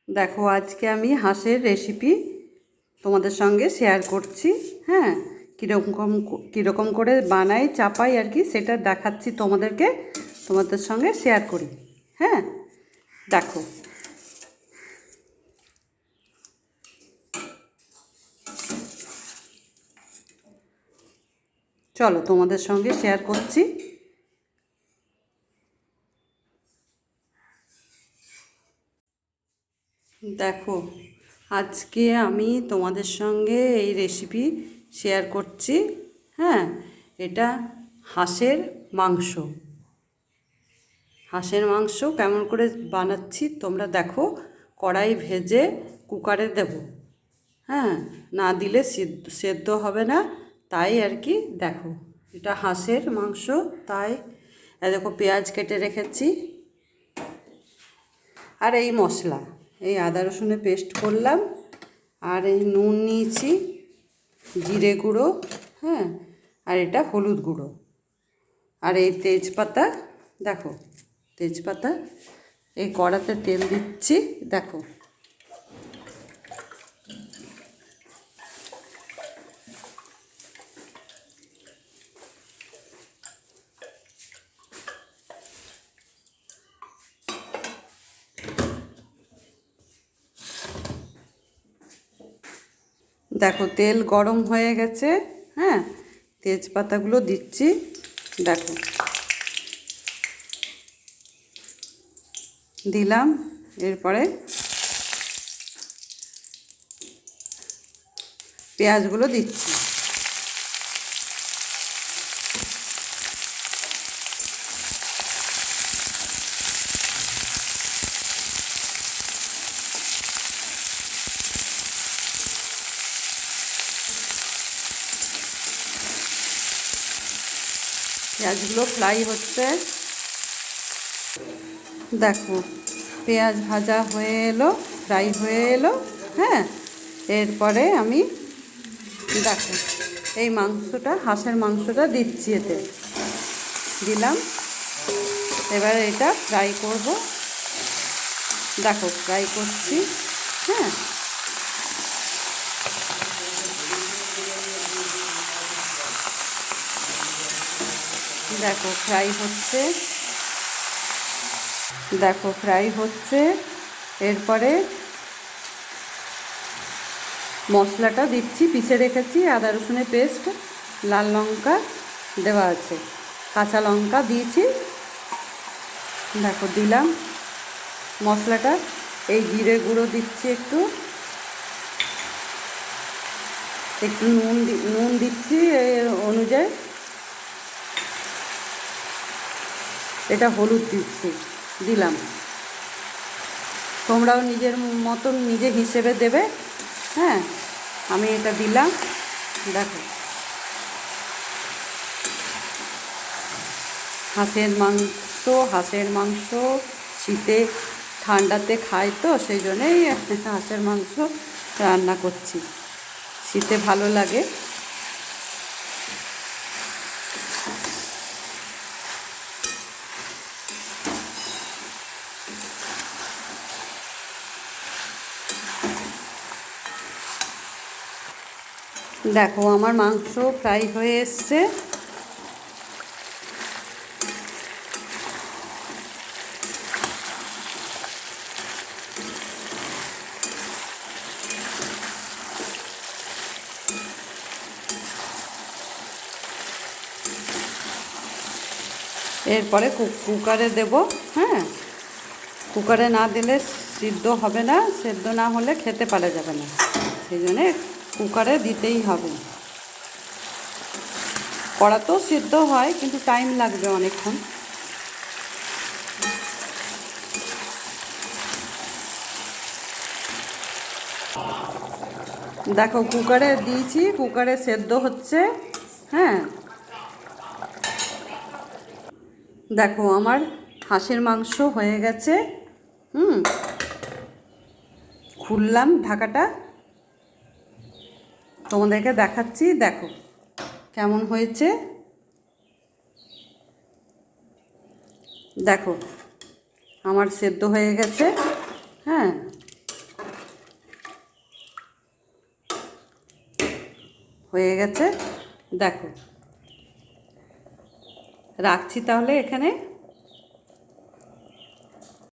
দেখো আজকে আমি হাঁসের রেসিপি তোমাদের সঙ্গে শেয়ার করছি। হ্যাঁ, কীরকম করে বানাই চাপাই আর কি সেটা দেখাচ্ছি তোমাদের সঙ্গে শেয়ার করি। হ্যাঁ, দেখো চলো তোমাদের সঙ্গে শেয়ার করছি। দেখো আজকে আমি তোমাদের সঙ্গে এই রেসিপি শেয়ার করছি। হ্যাঁ, এটা হাঁসের মাংস। হাঁসের মাংস কেমন করে বানাচ্ছি তোমরা দেখো। কড়াই ভেজে কুকারে দেব। হ্যাঁ, না দিলে সেদ্ধ হবে না, তাই আর কি। দেখো এটা হাঁসের মাংস, তাই দেখো পেঁয়াজ কেটে রেখেছি। আর এই মশলা, এই আদা রসুনের পেস্ট করলাম, আর এই নুন নিয়েছি, জিরে গুঁড়ো, হ্যাঁ, আর এটা হলুদ গুঁড়ো, আর এই তেজপাতা। দেখো তেজপাতা, এই কড়াতে তেল দিচ্ছি। দেখো দেখো তেল গরম হয়ে গেছে। হ্যাঁ, তেজপাতাগুলো দিচ্ছি। দেখো দিলাম, এরপরে পেঁয়াজগুলো দিচ্ছি। পেঁয়াজগুলো ফ্রাই হচ্ছে। দেখো পেঁয়াজ ভাজা হয়ে এলো, ফ্রাই হয়ে এলো। হ্যাঁ, এরপরে আমি দেখো এই মাংসটা, হাঁসের মাংসটা দিচ্ছি, এতে দিলাম। এবার এটা ফ্রাই করব। দেখো ফ্রাই করছি। হ্যাঁ, দেখো ফ্রাই হচ্ছে। দেখো ফ্রাই হচ্ছে। এরপরে মশলাটা দিচ্ছি, পিষে রেখেছি আদা রসুনের পেস্ট, লাল লঙ্কা দেওয়া আছে, কাঁচা লঙ্কা দিয়েছি। দেখো দিলাম মশলাটা। এই জিরে গুঁড়ো দিচ্ছি, একটু একটু নুন দিচ্ছি অনুযায়ী। এটা হলুদ দিচ্ছি, দিলাম। তোমরাও নিজের মতন নিজে হিসেবে দেবে। হ্যাঁ, আমি এটা দিলাম। দেখো হাঁসের মাংস শীতে ঠান্ডাতে খাই তো, সেই জন্যেই হাঁসের মাংস রান্না করছি, শীতে ভালো লাগে। দেখো আমার মাংস ফ্রাই হয়ে এসছে। এরপরে কুকারে দেব। হ্যাঁ, কুকারে না দিলে সিদ্ধ হবে না, সেদ্ধ না হলে খেতে পারা যাবে না, সেই জন্যে কুকারে দিতেই হবে। কড়াতেও সিদ্ধ হয়, কিন্তু টাইম লাগবে অনেকক্ষণ। দেখো কুকারে দিয়েছি, কুকারে সেদ্ধ হচ্ছে। হ্যাঁ, দেখো আমার হাঁসের মাংস হয়ে গেছে। খুললাম ঢাকাটা, তোমাদেরকে দেখাচ্ছি। দেখো কেমন হয়েছে। দেখো আমার সেদ্ধ হয়ে গেছে। হ্যাঁ, হয়ে গেছে, দেখো। রাখছি তাহলে এখানে।